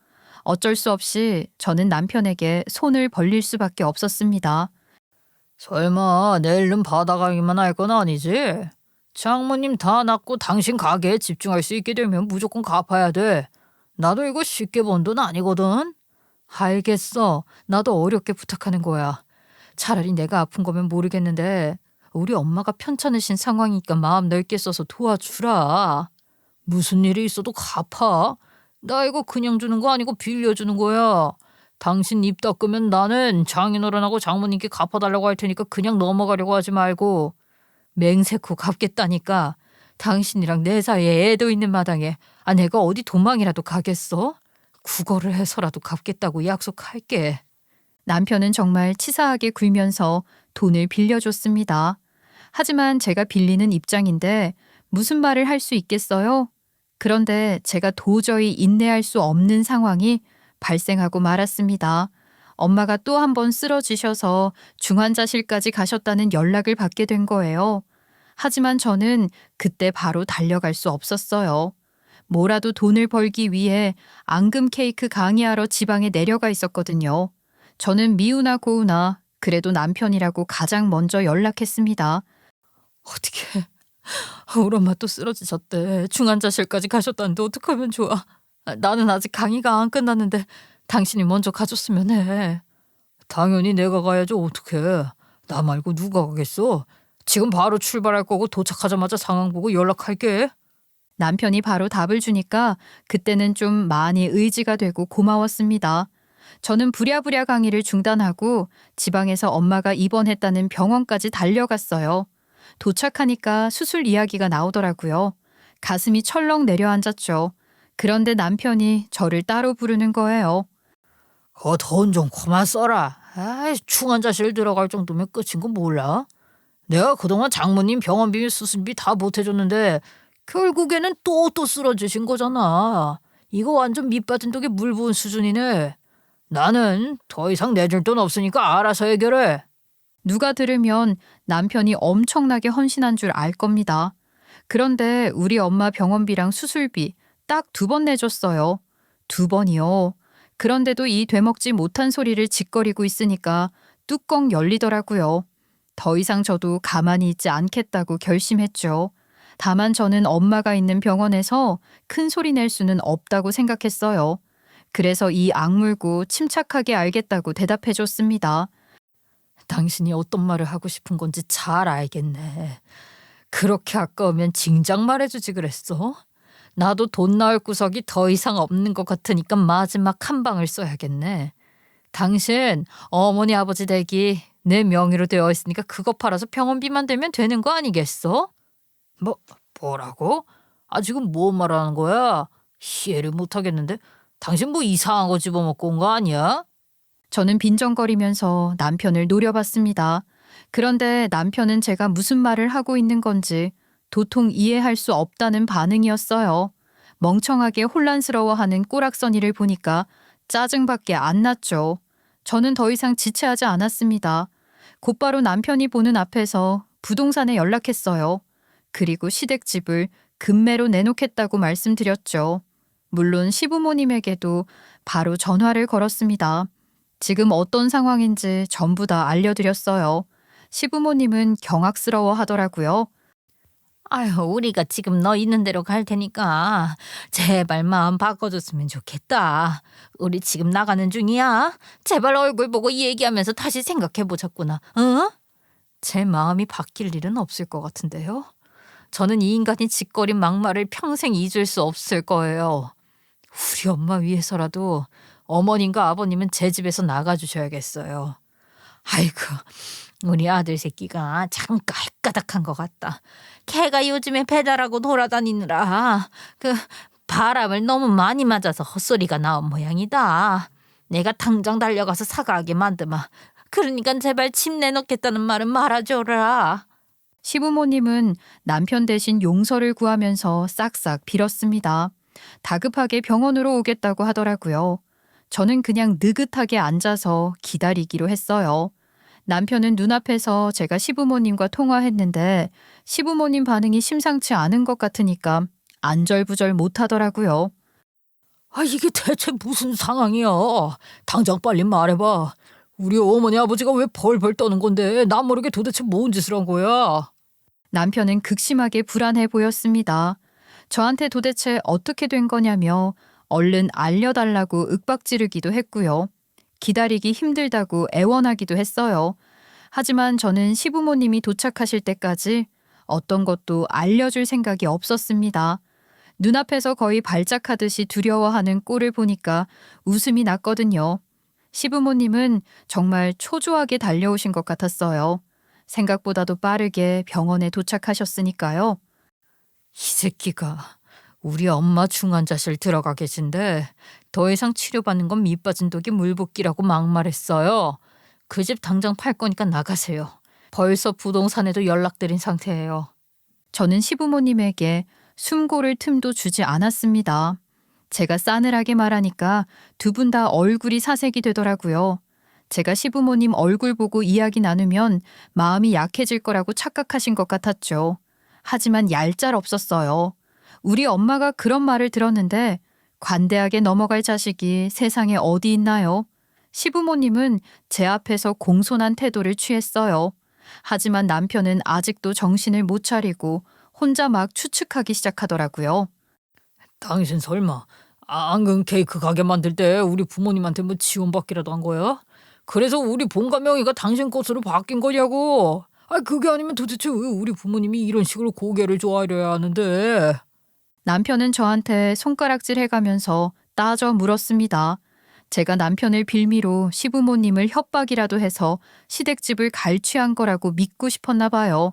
어쩔 수 없이 저는 남편에게 손을 벌릴 수밖에 없었습니다. 설마 내일은 바다 가기만 할 건 아니지? 장모님 다 낳고 당신 가게에 집중할 수 있게 되면 무조건 갚아야 돼. 나도 이거 쉽게 번 돈 아니거든. 알겠어. 나도 어렵게 부탁하는 거야. 차라리 내가 아픈 거면 모르겠는데 우리 엄마가 편찮으신 상황이니까 마음 넓게 써서 도와주라. 무슨 일이 있어도 갚아. 나 이거 그냥 주는 거 아니고 빌려주는 거야. 당신 입 닦으면 나는 장인어른하고 장모님께 갚아달라고 할 테니까 그냥 넘어가려고 하지 말고. 맹세코 갚겠다니까. 당신이랑 내 사이에 애도 있는 마당에 내가 어디 도망이라도 가겠어? 구걸을 해서라도 갚겠다고 약속할게. 남편은 정말 치사하게 굴면서 돈을 빌려줬습니다. 하지만 제가 빌리는 입장인데 무슨 말을 할 수 있겠어요? 그런데 제가 도저히 인내할 수 없는 상황이 발생하고 말았습니다. 엄마가 또 한 번 쓰러지셔서 중환자실까지 가셨다는 연락을 받게 된 거예요. 하지만 저는 그때 바로 달려갈 수 없었어요. 뭐라도 돈을 벌기 위해 앙금 케이크 강의하러 지방에 내려가 있었거든요. 저는 미우나 고우나 그래도 남편이라고 가장 먼저 연락했습니다. 어떻게 우리 엄마 또 쓰러지셨대. 중환자실까지 가셨다는데 어떡하면 좋아. 나는 아직 강의가 안 끝났는데 당신이 먼저 가줬으면 해. 당연히 내가 가야지 어떡해. 나 말고 누가 가겠어. 지금 바로 출발할 거고 도착하자마자 상황 보고 연락할게. 남편이 바로 답을 주니까 그때는 좀 많이 의지가 되고 고마웠습니다. 저는 부랴부랴 강의를 중단하고 지방에서 엄마가 입원했다는 병원까지 달려갔어요. 도착하니까 수술 이야기가 나오더라고요. 가슴이 철렁 내려앉았죠. 그런데 남편이 저를 따로 부르는 거예요. 돈 좀 그만 써라. 중환자실 들어갈 정도면 끝인 거 몰라? 내가 그동안 장모님 병원비 수술비 다 보태줬는데 결국에는 또 쓰러지신 거잖아. 이거 완전 밑받은 독에 물 부은 수준이네. 나는 더 이상 내줄 돈 없으니까 알아서 해결해. 누가 들으면 남편이 엄청나게 헌신한 줄 알 겁니다. 그런데 우리 엄마 병원비랑 수술비 딱 2번 내줬어요. 2번이요. 그런데도 이 되먹지 못한 소리를 짓거리고 있으니까 뚜껑 열리더라고요. 더 이상 저도 가만히 있지 않겠다고 결심했죠. 다만 저는 엄마가 있는 병원에서 큰 소리 낼 수는 없다고 생각했어요. 그래서 이 악물고 침착하게 알겠다고 대답해줬습니다. 당신이 어떤 말을 하고 싶은 건지 잘 알겠네. 그렇게 아까우면 진작 말해주지 그랬어? 나도 돈 나올 구석이 더 이상 없는 것 같으니까 마지막 한 방을 써야겠네. 당신 어머니 아버지 댁이 내 명의로 되어 있으니까 그거 팔아서 병원비만 대면 되는 거 아니겠어? 뭐라고? 지금 뭐 말하는 거야? 이해를 못하겠는데. 당신 뭐 이상한 거 집어먹고 온 거 아니야? 저는 빈정거리면서 남편을 노려봤습니다. 그런데 남편은 제가 무슨 말을 하고 있는 건지 도통 이해할 수 없다는 반응이었어요. 멍청하게 혼란스러워하는 꼬락서니를 보니까 짜증밖에 안 났죠. 저는 더 이상 지체하지 않았습니다. 곧바로 남편이 보는 앞에서 부동산에 연락했어요. 그리고 시댁집을 급매로 내놓겠다고 말씀드렸죠. 물론 시부모님에게도 바로 전화를 걸었습니다. 지금 어떤 상황인지 전부 다 알려드렸어요. 시부모님은 경악스러워 하더라고요. 우리가 지금 너 있는 대로 갈 테니까 제발 마음 바꿔줬으면 좋겠다. 우리 지금 나가는 중이야. 제발 얼굴 보고 얘기하면서 다시 생각해보자꾸나. 응? 제 마음이 바뀔 일은 없을 것 같은데요. 저는 이 인간이 짓거린 막말을 평생 잊을 수 없을 거예요. 우리 엄마 위해서라도 어머님과 아버님은 제 집에서 나가주셔야겠어요. 아이고, 우리 아들 새끼가 참 깔까닥한 것 같다. 걔가 요즘에 배달하고 돌아다니느라 바람을 너무 많이 맞아서 헛소리가 나온 모양이다. 내가 당장 달려가서 사과하게 만드마. 그러니까 제발 집 내놓겠다는 말은 말아줘라. 시부모님은 남편 대신 용서를 구하면서 싹싹 빌었습니다. 다급하게 병원으로 오겠다고 하더라고요. 저는 그냥 느긋하게 앉아서 기다리기로 했어요. 남편은 눈앞에서 제가 시부모님과 통화했는데 시부모님 반응이 심상치 않은 것 같으니까 안절부절 못하더라고요. 이게 대체 무슨 상황이야? 당장 빨리 말해봐. 우리 어머니 아버지가 왜 벌벌 떠는 건데 나 모르게 도대체 뭔 짓을 한 거야? 남편은 극심하게 불안해 보였습니다. 저한테 도대체 어떻게 된 거냐며 얼른 알려달라고 윽박지르기도 했고요. 기다리기 힘들다고 애원하기도 했어요. 하지만 저는 시부모님이 도착하실 때까지 어떤 것도 알려줄 생각이 없었습니다. 눈앞에서 거의 발작하듯이 두려워하는 꼴을 보니까 웃음이 났거든요. 시부모님은 정말 초조하게 달려오신 것 같았어요. 생각보다도 빠르게 병원에 도착하셨으니까요. 이 새끼가 우리 엄마 중환자실 들어가 계신데 더 이상 치료받는 건 밑빠진 독이 물붓기라고 막말했어요. 그 집 당장 팔 거니까 나가세요. 벌써 부동산에도 연락드린 상태예요. 저는 시부모님에게 숨 고를 틈도 주지 않았습니다. 제가 싸늘하게 말하니까 두 분 다 얼굴이 사색이 되더라고요. 제가 시부모님 얼굴 보고 이야기 나누면 마음이 약해질 거라고 착각하신 것 같았죠. 하지만 얄짤없었어요. 우리 엄마가 그런 말을 들었는데 관대하게 넘어갈 자식이 세상에 어디 있나요? 시부모님은 제 앞에서 공손한 태도를 취했어요. 하지만 남편은 아직도 정신을 못 차리고 혼자 막 추측하기 시작하더라고요. 당신 설마 앙금 케이크 가게 만들 때 우리 부모님한테 뭐 지원받기라도 한 거야? 그래서 우리 본가 명의가 당신 것으로 바뀐 거냐고. 그게 아니면 도대체 왜 우리 부모님이 이런 식으로 고개를 조아려야 하는데. 남편은 저한테 손가락질 해가면서 따져 물었습니다. 제가 남편을 빌미로 시부모님을 협박이라도 해서 시댁집을 갈취한 거라고 믿고 싶었나 봐요.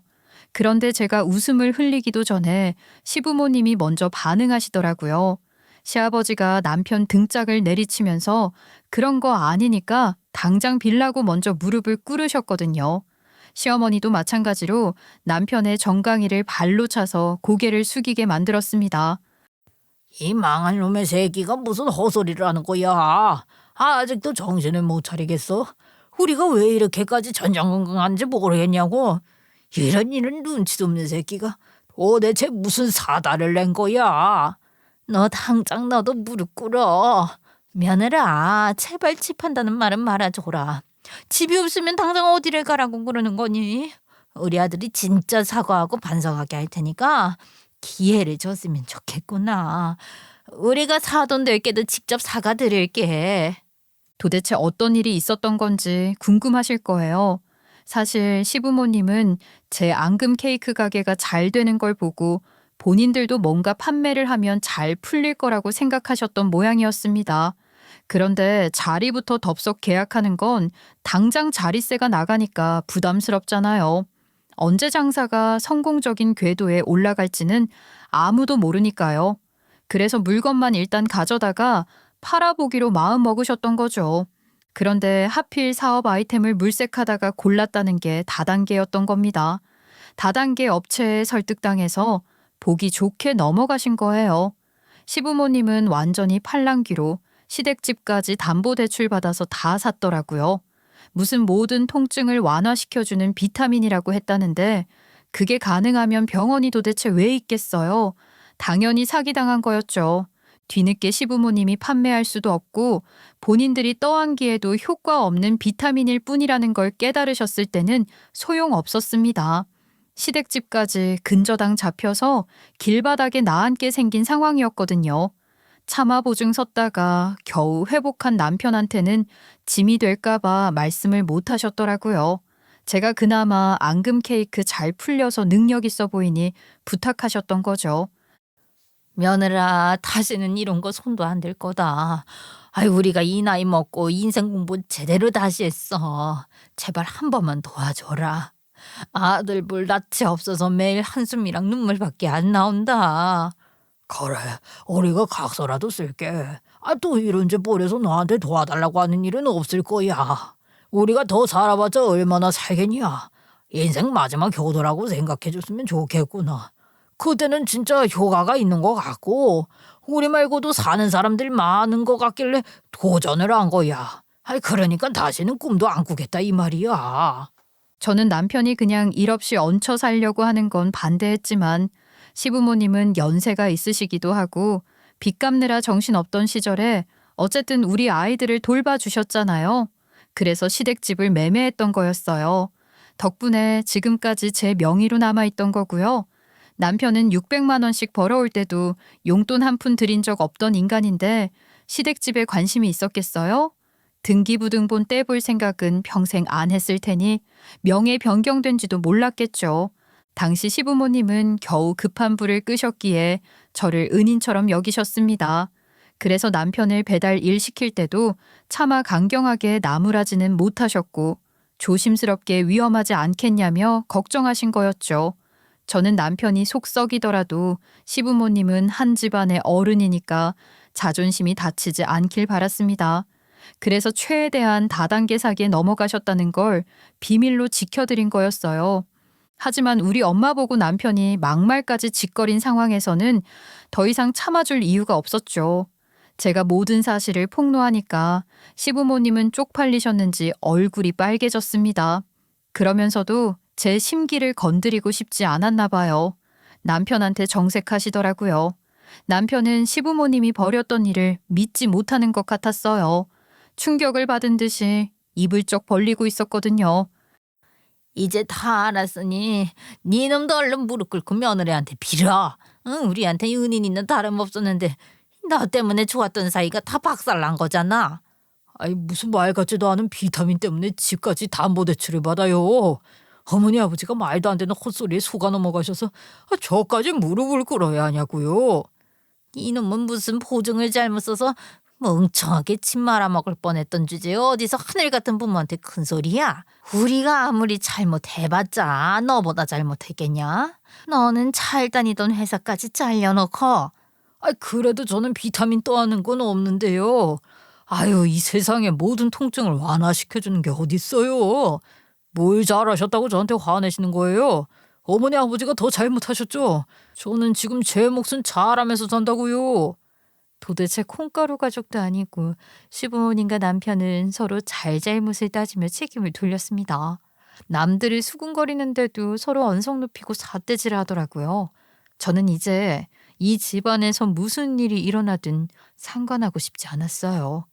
그런데 제가 웃음을 흘리기도 전에 시부모님이 먼저 반응하시더라고요. 시아버지가 남편 등짝을 내리치면서 그런 거 아니니까 당장 빌라고 먼저 무릎을 꿇으셨거든요. 시어머니도 마찬가지로 남편의 정강이를 발로 차서 고개를 숙이게 만들었습니다. 이 망할 놈의 새끼가 무슨 헛소리를 하는 거야. 아직도 정신을 못 차리겠어. 우리가 왜 이렇게까지 전전긍긍한지 모르겠냐고. 이런 눈치도 없는 새끼가 도대체 무슨 사다를 낸 거야. 너 당장 너도 무릎 꿇어. 며느라 제발 집 한다는 말은 말아줘라. 집이 없으면 당장 어디를 가라고 그러는 거니? 우리 아들이 진짜 사과하고 반성하게 할 테니까 기회를 줬으면 좋겠구나. 우리가 사돈 될 게도 직접 사과드릴게. 도대체 어떤 일이 있었던 건지 궁금하실 거예요. 사실 시부모님은 제 앙금 케이크 가게가 잘 되는 걸 보고 본인들도 뭔가 판매를 하면 잘 풀릴 거라고 생각하셨던 모양이었습니다. 그런데 자리부터 덥석 계약하는 건 당장 자리세가 나가니까 부담스럽잖아요. 언제 장사가 성공적인 궤도에 올라갈지는 아무도 모르니까요. 그래서 물건만 일단 가져다가 팔아보기로 마음 먹으셨던 거죠. 그런데 하필 사업 아이템을 물색하다가 골랐다는 게 다단계였던 겁니다. 다단계 업체에 설득당해서 보기 좋게 넘어가신 거예요. 시부모님은 완전히 팔랑귀로 시댁집까지 담보대출 받아서 다 샀더라고요. 무슨 모든 통증을 완화시켜주는 비타민이라고 했다는데 그게 가능하면 병원이 도대체 왜 있겠어요? 당연히 사기당한 거였죠. 뒤늦게 시부모님이 판매할 수도 없고 본인들이 떠안기에도 효과 없는 비타민일 뿐이라는 걸 깨달으셨을 때는 소용없었습니다. 시댁집까지 근저당 잡혀서 길바닥에 나앉게 생긴 상황이었거든요. 차마 보증 섰다가 겨우 회복한 남편한테는 짐이 될까봐 말씀을 못 하셨더라고요. 제가 그나마 앙금 케이크 잘 풀려서 능력 있어 보이니 부탁하셨던 거죠. 며느라 다시는 이런 거 손도 안 댈 거다. 우리가 이 나이 먹고 인생 공부 제대로 다시 했어. 제발 한 번만 도와줘라. 아들 볼 낯이 없어서 매일 한숨이랑 눈물밖에 안 나온다. 그래, 우리가 각서라도 쓸게. 또 이런 집 버려서 너한테 도와달라고 하는 일은 없을 거야. 우리가 더 살아봤자 얼마나 살겠냐. 인생 마지막 효도라고 생각해줬으면 좋겠구나. 그때는 진짜 효과가 있는 것 같고 우리 말고도 사는 사람들 많은 것 같길래 도전을 한 거야. 그러니까 다시는 꿈도 안 꾸겠다 이 말이야. 저는 남편이 그냥 일 없이 얹혀 살려고 하는 건 반대했지만 시부모님은 연세가 있으시기도 하고 빚 갚느라 정신없던 시절에 어쨌든 우리 아이들을 돌봐주셨잖아요. 그래서 시댁집을 매매했던 거였어요. 덕분에 지금까지 제 명의로 남아있던 거고요. 남편은 600만 원씩 벌어올 때도 용돈 한 푼 드린 적 없던 인간인데 시댁집에 관심이 있었겠어요? 등기부등본 떼볼 생각은 평생 안 했을 테니 명예 변경된지도 몰랐겠죠. 당시 시부모님은 겨우 급한 불을 끄셨기에 저를 은인처럼 여기셨습니다. 그래서 남편을 배달 일 시킬 때도 차마 강경하게 나무라지는 못하셨고 조심스럽게 위험하지 않겠냐며 걱정하신 거였죠. 저는 남편이 속 썩이더라도 시부모님은 한 집안의 어른이니까 자존심이 다치지 않길 바랐습니다. 그래서 최대한 다단계 사기에 넘어가셨다는 걸 비밀로 지켜드린 거였어요. 하지만 우리 엄마 보고 남편이 막말까지 짓거린 상황에서는 더 이상 참아줄 이유가 없었죠. 제가 모든 사실을 폭로하니까 시부모님은 쪽팔리셨는지 얼굴이 빨개졌습니다. 그러면서도 제 심기를 건드리고 싶지 않았나 봐요. 남편한테 정색하시더라고요. 남편은 시부모님이 벌였던 일을 믿지 못하는 것 같았어요. 충격을 받은 듯이 입을 쩍 벌리고 있었거든요. 이제 다 알았으니 네 놈도 얼른 무릎 꿇고 며느리한테 빌어. 응, 우리한테 은인이는 다름없었는데 나 때문에 좋았던 사이가 다 박살난 거잖아. 아이, 무슨 말 같지도 않은 비타민 때문에 집까지 담보대출을 받아요. 어머니 아버지가 말도 안 되는 헛소리에 속아 넘어가셔서 저까지 무릎을 꿇어야 하냐고요. 이놈은 무슨 보증을 잘못 써서 멍청하게 침 말아먹을 뻔했던 주제에 어디서 하늘 같은 부모한테 큰 소리야. 우리가 아무리 잘못해봤자 너보다 잘못했겠냐. 너는 잘 다니던 회사까지 잘려놓고. 그래도 저는 비타민 떠하는 건 없는데요. 아유, 이 세상에 모든 통증을 완화시켜주는 게 어딨어요. 뭘 잘하셨다고 저한테 화내시는 거예요. 어머니 아버지가 더 잘못하셨죠. 저는 지금 제 몫은 잘하면서 산다고요. 도대체 콩가루 가족도 아니고 시부모님과 남편은 서로 잘잘못을 따지며 책임을 돌렸습니다. 남들을 수군거리는데도 서로 언성 높이고 삿대질을 하더라고요. 저는 이제 이 집안에서 무슨 일이 일어나든 상관하고 싶지 않았어요.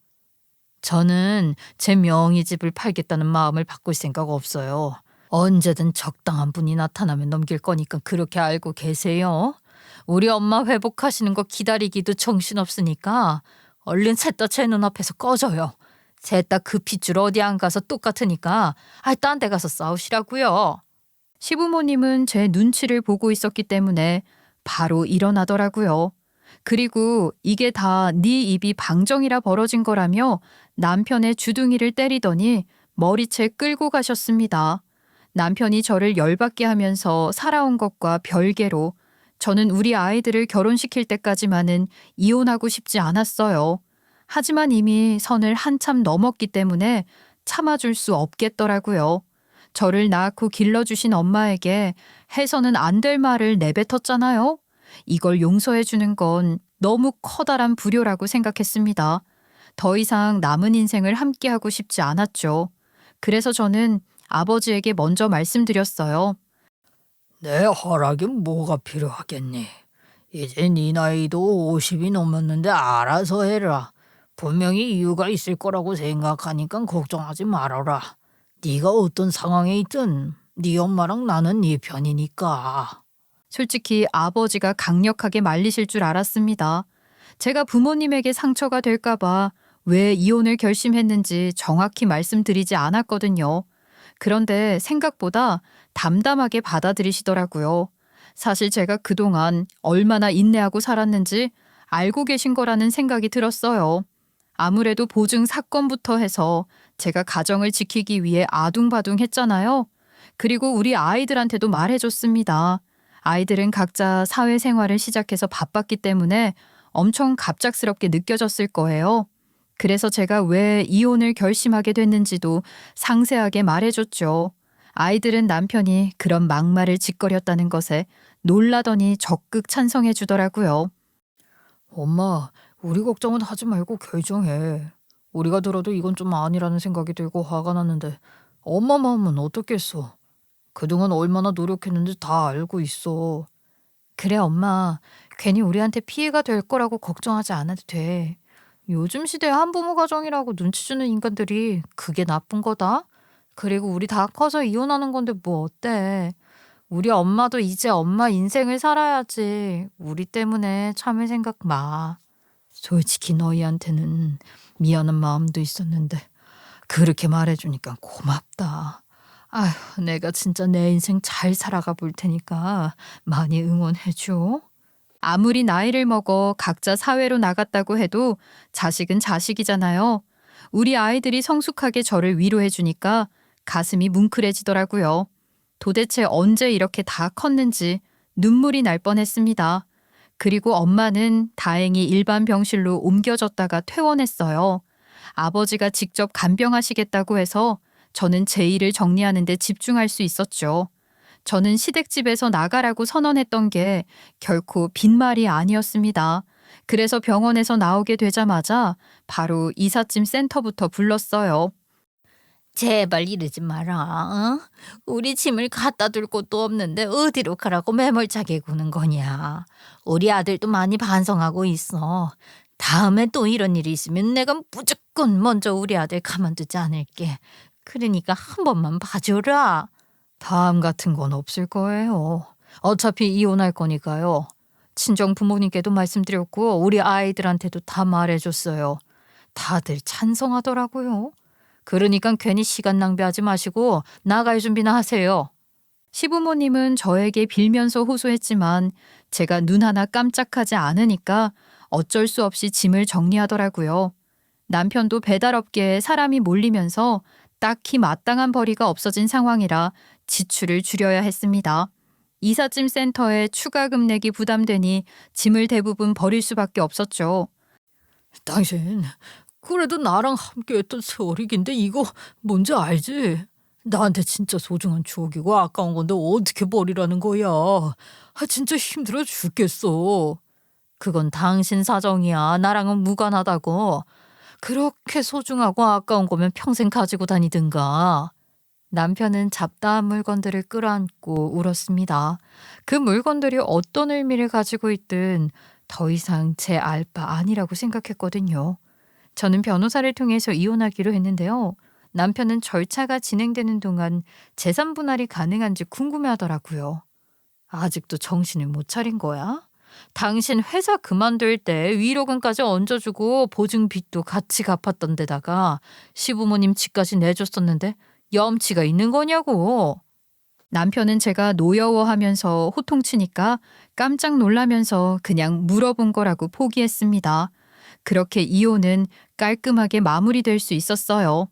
저는 제 명의집을 팔겠다는 마음을 바꿀 생각 없어요. 언제든 적당한 분이 나타나면 넘길 거니까 그렇게 알고 계세요. 우리 엄마 회복하시는 거 기다리기도 정신없으니까 얼른 셋 다 제 눈앞에서 꺼져요. 셋 다 그 핏줄 어디 안 가서 똑같으니까 딴 데 가서 싸우시라고요. 시부모님은 제 눈치를 보고 있었기 때문에 바로 일어나더라고요. 그리고 이게 다 네 입이 방정이라 벌어진 거라며 남편의 주둥이를 때리더니 머리채 끌고 가셨습니다. 남편이 저를 열받게 하면서 살아온 것과 별개로 저는 우리 아이들을 결혼시킬 때까지만은 이혼하고 싶지 않았어요. 하지만 이미 선을 한참 넘었기 때문에 참아줄 수 없겠더라고요. 저를 낳고 길러주신 엄마에게 해서는 안 될 말을 내뱉었잖아요. 이걸 용서해 주는 건 너무 커다란 불효라고 생각했습니다. 더 이상 남은 인생을 함께하고 싶지 않았죠. 그래서 저는 아버지에게 먼저 말씀드렸어요. 내 허락이 뭐가 필요하겠니? 이제 네 나이도 50이 넘었는데 알아서 해라. 분명히 이유가 있을 거라고 생각하니까 걱정하지 말아라. 네가 어떤 상황에 있든 네 엄마랑 나는 네 편이니까. 솔직히 아버지가 강력하게 말리실 줄 알았습니다. 제가 부모님에게 상처가 될까봐 왜 이혼을 결심했는지 정확히 말씀드리지 않았거든요. 그런데 생각보다 담담하게 받아들이시더라고요. 사실 제가 그동안 얼마나 인내하고 살았는지 알고 계신 거라는 생각이 들었어요. 아무래도 보증 사건부터 해서 제가 가정을 지키기 위해 아둥바둥 했잖아요. 그리고 우리 아이들한테도 말해줬습니다. 아이들은 각자 사회생활을 시작해서 바빴기 때문에 엄청 갑작스럽게 느껴졌을 거예요. 그래서 제가 왜 이혼을 결심하게 됐는지도 상세하게 말해줬죠. 아이들은 남편이 그런 막말을 짓거렸다는 것에 놀라더니 적극 찬성해 주더라고요. 엄마, 우리 걱정은 하지 말고 결정해. 우리가 들어도 이건 좀 아니라는 생각이 들고 화가 났는데 엄마 마음은 어떻겠어. 그동안 얼마나 노력했는지 다 알고 있어. 그래 엄마, 괜히 우리한테 피해가 될 거라고 걱정하지 않아도 돼. 요즘 시대 한부모 가정이라고 눈치 주는 인간들이 그게 나쁜 거다? 그리고 우리 다 커서 이혼하는 건데 뭐 어때? 우리 엄마도 이제 엄마 인생을 살아야지. 우리 때문에 참을 생각 마. 솔직히 너희한테는 미안한 마음도 있었는데 그렇게 말해주니까 고맙다. 아휴, 내가 진짜 내 인생 잘 살아가 볼 테니까 많이 응원해줘. 아무리 나이를 먹어 각자 사회로 나갔다고 해도 자식은 자식이잖아요. 우리 아이들이 성숙하게 저를 위로해주니까 가슴이 뭉클해지더라고요. 도대체 언제 이렇게 다 컸는지 눈물이 날 뻔했습니다. 그리고 엄마는 다행히 일반 병실로 옮겨졌다가 퇴원했어요. 아버지가 직접 간병하시겠다고 해서 저는 제 일을 정리하는 데 집중할 수 있었죠. 저는 시댁집에서 나가라고 선언했던 게 결코 빈말이 아니었습니다. 그래서 병원에서 나오게 되자마자 바로 이삿짐 센터부터 불렀어요. 제발 이러지 마라. 어? 우리 짐을 갖다 둘 곳도 없는데 어디로 가라고 매몰차게 구는 거냐. 우리 아들도 많이 반성하고 있어. 다음에 또 이런 일이 있으면 내가 무조건 먼저 우리 아들 가만두지 않을게. 그러니까 한 번만 봐줘라. 다음 같은 건 없을 거예요. 어차피 이혼할 거니까요. 친정 부모님께도 말씀드렸고 우리 아이들한테도 다 말해줬어요. 다들 찬성하더라고요. 그러니까 괜히 시간 낭비하지 마시고 나갈 준비나 하세요. 시부모님은 저에게 빌면서 호소했지만 제가 눈 하나 깜짝하지 않으니까 어쩔 수 없이 짐을 정리하더라고요. 남편도 배달업계에 사람이 몰리면서 딱히 마땅한 벌이가 없어진 상황이라 지출을 줄여야 했습니다. 이삿짐 센터에 추가 금액이 부담되니 짐을 대부분 버릴 수밖에 없었죠. 당신 그래도 나랑 함께했던 세월이 긴데 이거 뭔지 알지? 나한테 진짜 소중한 추억이고 아까운 건데 어떻게 버리라는 거야. 진짜 힘들어 죽겠어. 그건 당신 사정이야. 나랑은 무관하다고. 그렇게 소중하고 아까운 거면 평생 가지고 다니든가. 남편은 잡다한 물건들을 끌어안고 울었습니다. 그 물건들이 어떤 의미를 가지고 있든 더 이상 제 알 바 아니라고 생각했거든요. 저는 변호사를 통해서 이혼하기로 했는데요. 남편은 절차가 진행되는 동안 재산 분할이 가능한지 궁금해하더라고요. 아직도 정신을 못 차린 거야? 당신 회사 그만둘 때 위로금까지 얹어주고 보증빚도 같이 갚았던 데다가 시부모님 집까지 내줬었는데 염치가 있는 거냐고. 남편은 제가 노여워하면서 호통치니까 깜짝 놀라면서 그냥 물어본 거라고 포기했습니다. 그렇게 이혼은 깔끔하게 마무리될 수 있었어요.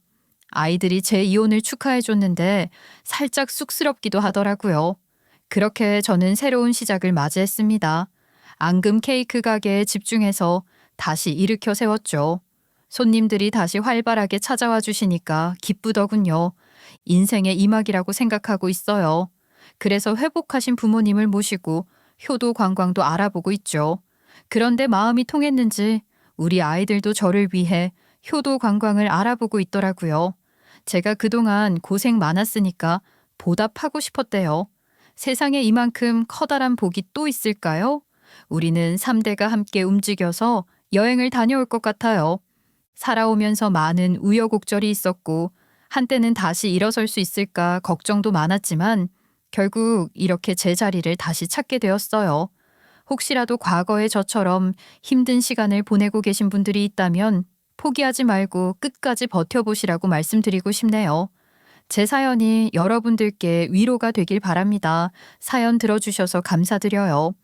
아이들이 제 이혼을 축하해줬는데 살짝 쑥스럽기도 하더라고요. 그렇게 저는 새로운 시작을 맞이했습니다. 앙금 케이크 가게에 집중해서 다시 일으켜 세웠죠. 손님들이 다시 활발하게 찾아와 주시니까 기쁘더군요. 인생의 이막이라고 생각하고 있어요. 그래서 회복하신 부모님을 모시고 효도 관광도 알아보고 있죠. 그런데 마음이 통했는지 우리 아이들도 저를 위해 효도 관광을 알아보고 있더라고요. 제가 그동안 고생 많았으니까 보답하고 싶었대요. 세상에 이만큼 커다란 복이 또 있을까요? 우리는 3대가 함께 움직여서 여행을 다녀올 것 같아요. 살아오면서 많은 우여곡절이 있었고 한때는 다시 일어설 수 있을까 걱정도 많았지만 결국 이렇게 제 자리를 다시 찾게 되었어요. 혹시라도 과거의 저처럼 힘든 시간을 보내고 계신 분들이 있다면 포기하지 말고 끝까지 버텨보시라고 말씀드리고 싶네요. 제 사연이 여러분들께 위로가 되길 바랍니다. 사연 들어주셔서 감사드려요.